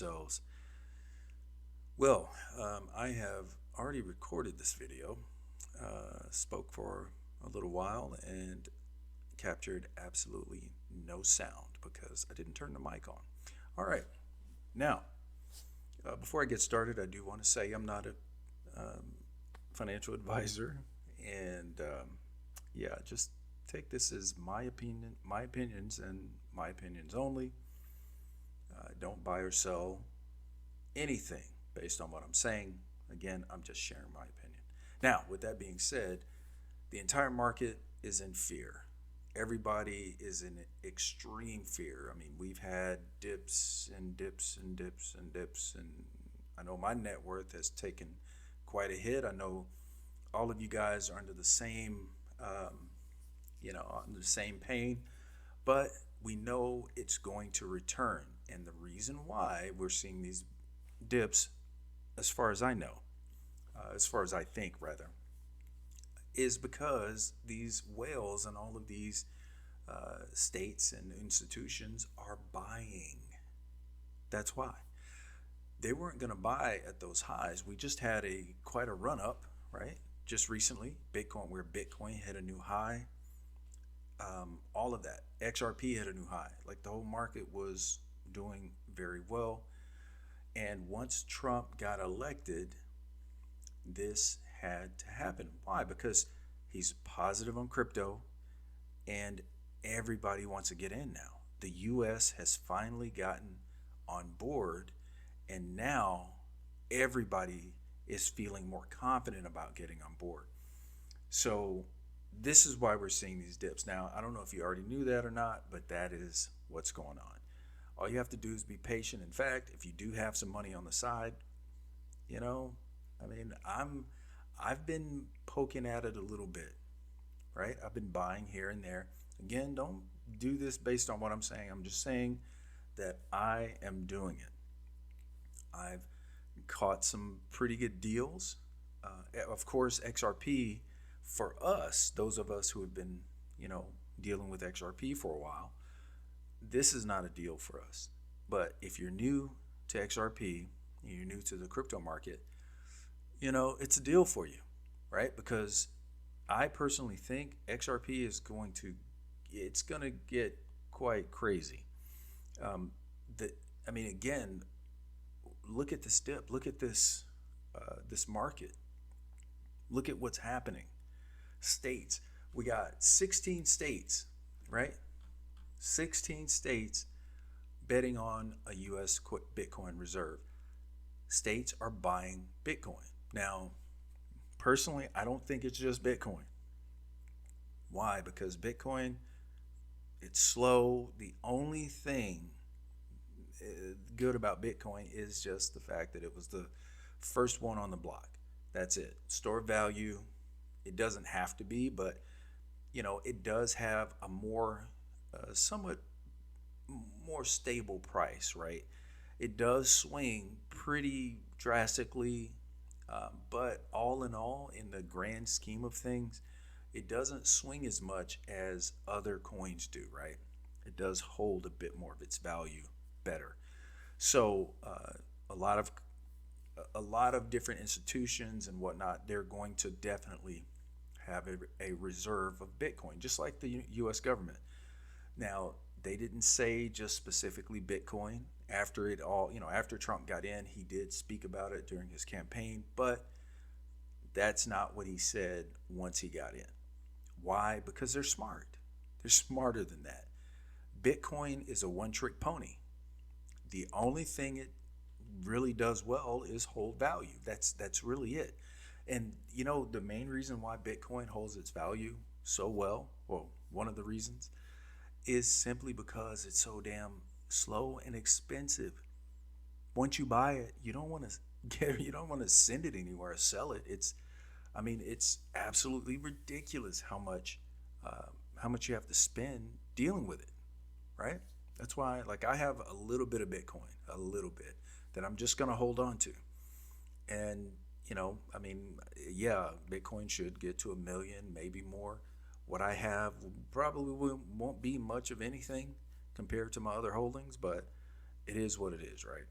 yourselves. Well, I have already recorded this video, spoke for a little while, and captured absolutely no sound because I didn't turn the mic on. All right, now, before I get started, I do want to say I'm not a financial advisor, and yeah, just take this as my opinion, my opinions, and my opinions only. Don't buy or sell anything based on what I'm saying. Again, I'm just sharing my opinion. Now, with that being said, the entire market is in fear. Everybody is in extreme fear. I mean, we've had dips and dips and dips and dips, and I know my net worth has taken quite a hit. I know all of you guys are under the same, under the same pain, but we know it's going to return. And the reason why we're seeing these dips, as far as I know, as far as I think, rather, is because these whales and all of these states and institutions are buying. That's why. They weren't going to buy at those highs. We just had quite a run up, right? Just recently, where Bitcoin hit a new high. All of that. XRP hit a new high. Like the whole market was doing very well. And once Trump got elected, this had to happen. Why? Because he's positive on crypto and everybody wants to get in now. The US has finally gotten on board, and now everybody is feeling more confident about getting on board. So this is why we're seeing these dips. Now, I don't know if you already knew that or not, but that is what's going on. All you have to do is be patient. In fact, if you do have some money on the side, you know, I mean, I've been poking at it a little bit, right? I've been buying here and there. Again, don't do this based on what I'm saying. I'm just saying that I am doing it. I've caught some pretty good deals. Of course, XRP, for us, those of us who have been, dealing with XRP for a while, this is not a deal for us. But if you're new to XRP, you're new to the crypto market, it's a deal for you, right? Because I personally think XRP it's going to get quite crazy. Um, again, look at this dip. Look at this market. Look at what's happening. States. We got 16 states, right? 16 states betting on a U.S. Bitcoin reserve. States are buying Bitcoin. Now, personally, I don't think it's just Bitcoin. Why? Because Bitcoin, it's slow. The only thing good about Bitcoin is just the fact that it was the first one on the block. That's it. Store value, it doesn't have to be, but it does have a somewhat more stable price, right? It does swing pretty drastically, but all in all, in the grand scheme of things, it doesn't swing as much as other coins do, right? It does hold a bit more of its value better. So a lot of different institutions and whatnot, they're going to definitely have a reserve of Bitcoin, just like the U.S. government. Now, they didn't say just specifically Bitcoin. After Trump got in, he did speak about it during his campaign, but that's not what he said once he got in. Why? Because they're smart. They're smarter than that. Bitcoin is a one-trick pony. The only thing it really does well is hold value. That's really it. And the main reason why Bitcoin holds its value so well, one of the reasons, is simply because it's so damn slow and expensive. Once you buy it, you don't want to send it anywhere or sell it. It's absolutely ridiculous how much you have to spend dealing with it, right? That's why, I have a little bit of Bitcoin, a little bit that I'm just gonna hold on to, and yeah, Bitcoin should get to 1 million, maybe more. What I have probably won't be much of anything compared to my other holdings, but it is what it is, right?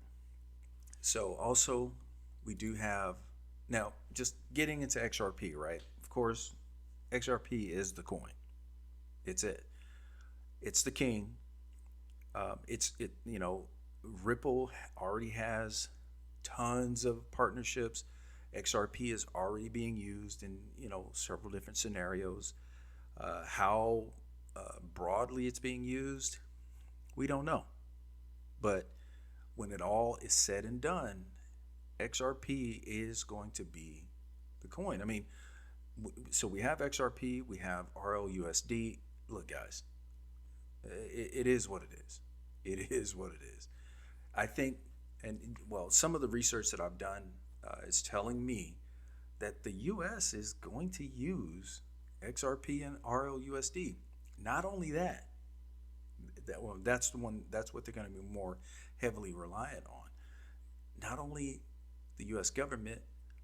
So also, we do have now just getting into XRP, right? Of course, XRP is the coin. It's it. It's the king. Ripple already has tons of partnerships. XRP is already being used in several different scenarios. How broadly it's being used, we don't know. But when it all is said and done, XRP is going to be the coin. I mean, so we have XRP, we have RLUSD. Look, guys, it is what it is. It is what it is. I think, and well, some of the research that I've done is telling me that the U.S. is going to use XRP and RLUSD. Not only that, that's the one. That's what they're going to be more heavily reliant on. Not only the U.S. government,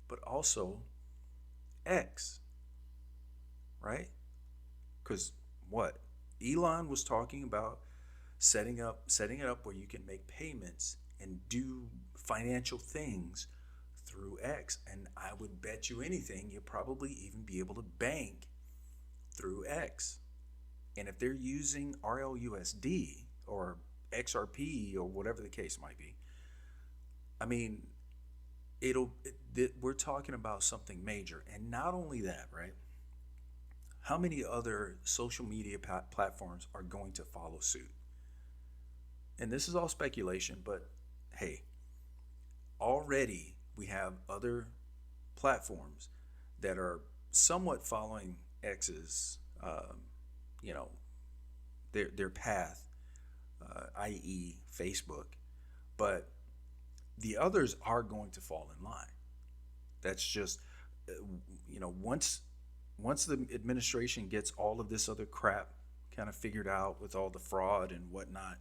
but also X, right? Because what Elon was talking about setting it up where you can make payments and do financial things through X. And I would bet you anything you'll probably even be able to bank through X. And if they're using RLUSD or XRP or whatever the case might be, I mean, we're talking about something major. And not only that, right? How many other social media platforms are going to follow suit? And this is all speculation, but hey, already we have other platforms that are somewhat following X's, you know, their path, i.e., Facebook, but the others are going to fall in line. That's just, once the administration gets all of this other crap kind of figured out with all the fraud and whatnot,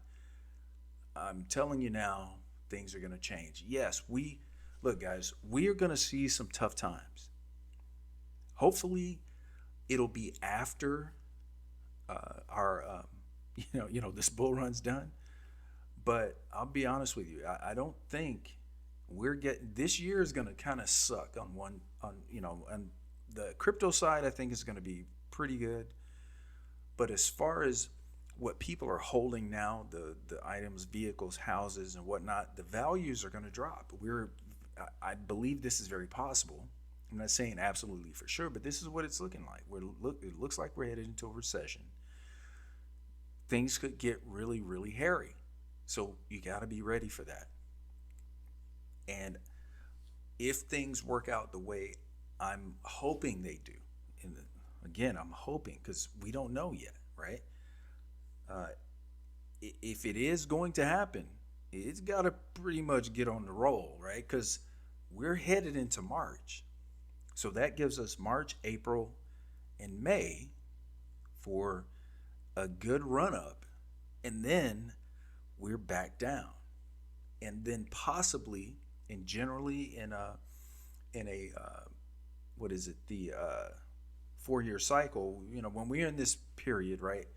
I'm telling you now, things are going to change. Yes, look, guys, we are going to see some tough times. Hopefully, it'll be after our, this bull run's done. But I'll be honest with you, I don't think this year is going to kind of suck on the crypto side. I think is going to be pretty good. But as far as what people are holding now, the items, vehicles, houses, and whatnot, the values are going to drop. I believe this is very possible. I'm not saying absolutely for sure, but this is what it's looking like. It looks like we're headed into a recession. Things could get really, really hairy. So you got to be ready for that. And if things work out the way I'm hoping they do, and again, I'm hoping because we don't know yet, right? If it is going to happen, it's got to pretty much get on the roll, right? Because we're headed into March. So that gives us March, April, and May for a good run up. And then we're back down. And then possibly, and generally in a what is it, the 4-year cycle, when we're in this period, right?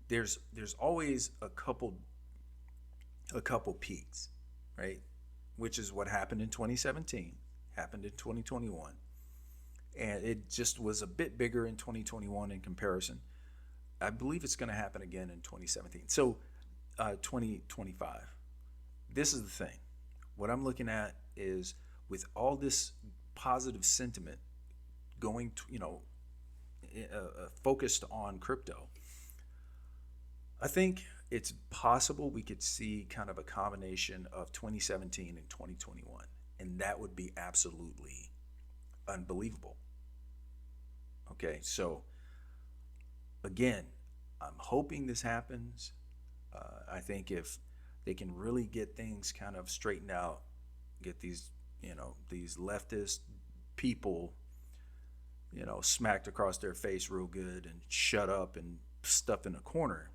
There's always a couple peaks, right? Which is what happened in 2017, happened in 2021, and it just was a bit bigger in 2021 in comparison. I believe it's going to happen again in 2017. So 2025. This is the thing. What I'm looking at is with all this positive sentiment going to, focused on crypto, I think it's possible we could see kind of a combination of 2017 and 2021, and that would be absolutely unbelievable. Okay, so again, I'm hoping this happens. I think if they can really get things kind of straightened out, get these leftist people, smacked across their face real good and shut up and stuffed in a corner,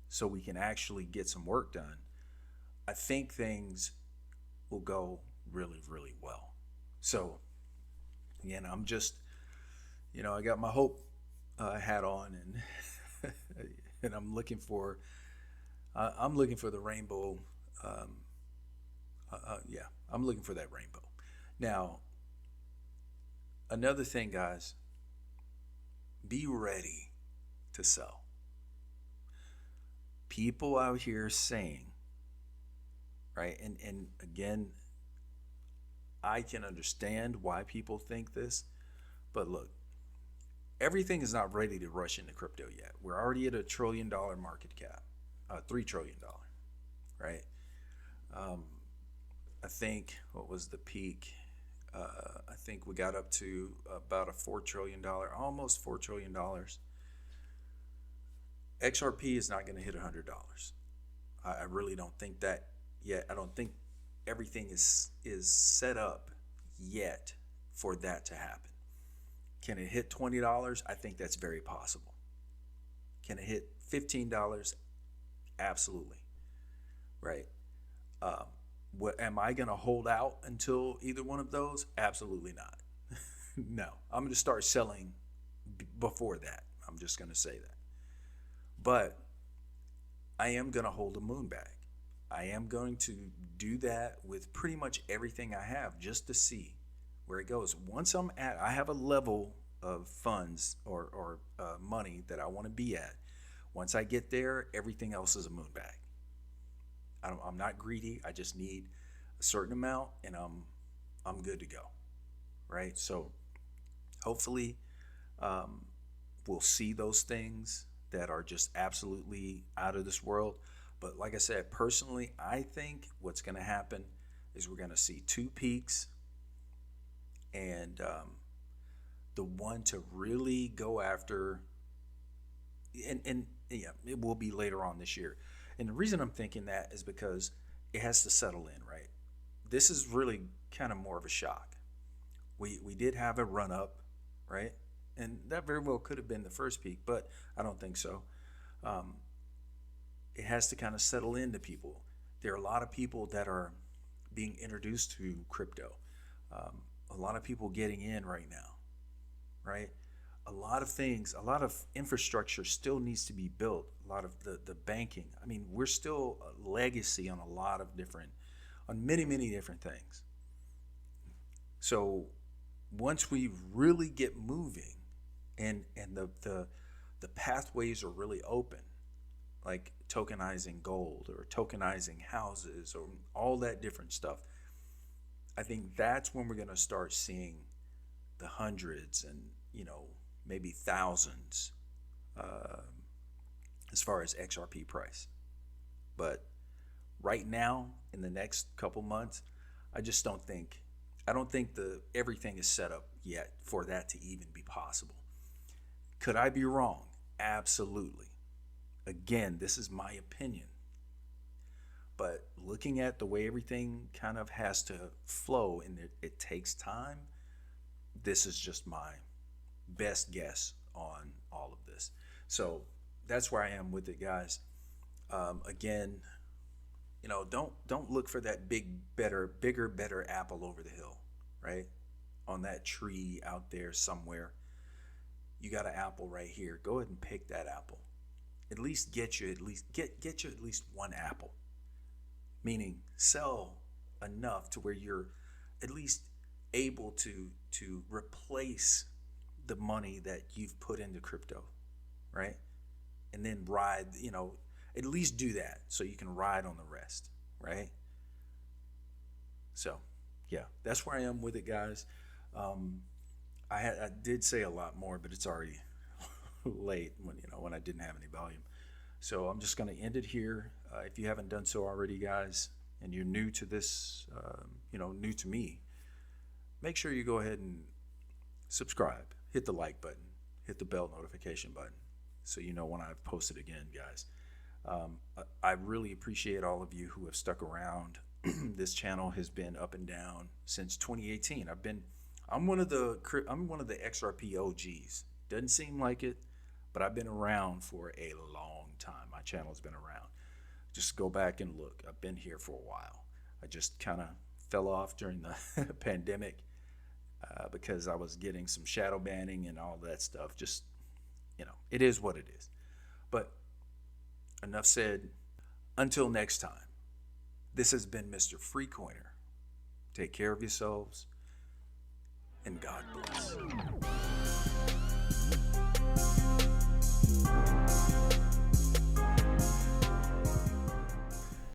so we can actually get some work done, I think things will go really, really well. So, again, I'm just, I got my hope hat on, and and I'm looking for the rainbow Yeah, I'm looking for that rainbow. Now, another thing, guys, be ready to sell. People out here saying, right? And again, I can understand why people think this, but look, everything is not ready to rush into crypto yet. We're already at $1 trillion market cap, $3 trillion, right? Um, I think what was the peak? I think we got up to about a $4 trillion, almost $4 trillion. XRP is not going to hit $100. I really don't think that yet. I don't think everything is set up yet for that to happen. Can it hit $20? I think that's very possible. Can it hit $15? Absolutely. Right. What am I going to hold out until either one of those? Absolutely not. No, I'm going to start selling before that. I'm just going to say that. But I am going to hold a moon bag. I am going to do that with pretty much everything I have just to see where it goes. Once I have a level of funds or money that I want to be at. Once I get there, everything else is a moon bag. I'm not greedy. I just need a certain amount, and I'm good to go, right? So hopefully, we'll see those things that are just absolutely out of this world. But like I said, personally, I think what's going to happen is we're going to see two peaks, and the one to really go after, and yeah, it will be later on this year. And the reason I'm thinking that is because it has to settle in, right? This is really kind of more of a shock. We did have a run up, right? And that very well could have been the first peak, but I don't think so. It has to kind of settle into people. There are a lot of people that are being introduced to crypto. A lot of people getting in right now, right? A lot of things, a lot of infrastructure still needs to be built. A lot of the banking. I mean, we're still a legacy on a lot of different, on many, many different things. So once we really get moving and the pathways are really open, like tokenizing gold or tokenizing houses or all that different stuff, I think that's when we're going to start seeing the hundreds and, maybe thousands as far as XRP price. But right now, in the next couple months, I don't think everything is set up yet for that to even be possible. Could I be wrong? Absolutely. Again, this is my opinion. But looking at the way everything kind of has to flow and it takes time, this is just my best guess on all of this. So that's where I am with it, guys. Again, don't look for that bigger, better apple over the hill, right? On that tree out there somewhere. You got an apple right here. Go ahead and pick that apple. Get you at least one apple. Meaning sell enough to where you're at least able to replace the money that you've put into crypto, right? And then ride, at least do that so you can ride on the rest, right? So, yeah, that's where I am with it, guys. I did say a lot more, but it's already late when I didn't have any volume. So I'm just going to end it here. If you haven't done so already, guys, and you're new to this, new to me, make sure you go ahead and subscribe, hit the like button, hit the bell notification button, so you know when I've posted again, guys. I really appreciate all of you who have stuck around. This channel has been up and down since 2018. I'm one of the XRP OGs. Doesn't seem like it, but I've been around for a long time. My channel's been around. Just go back and look. I've been here for a while. I just kind of fell off during the pandemic because I was getting some shadow banning and all that stuff. Just, it is what it is. But enough said. Until next time, This has been Mr. Freecoiner. Take care of yourselves, and God bless.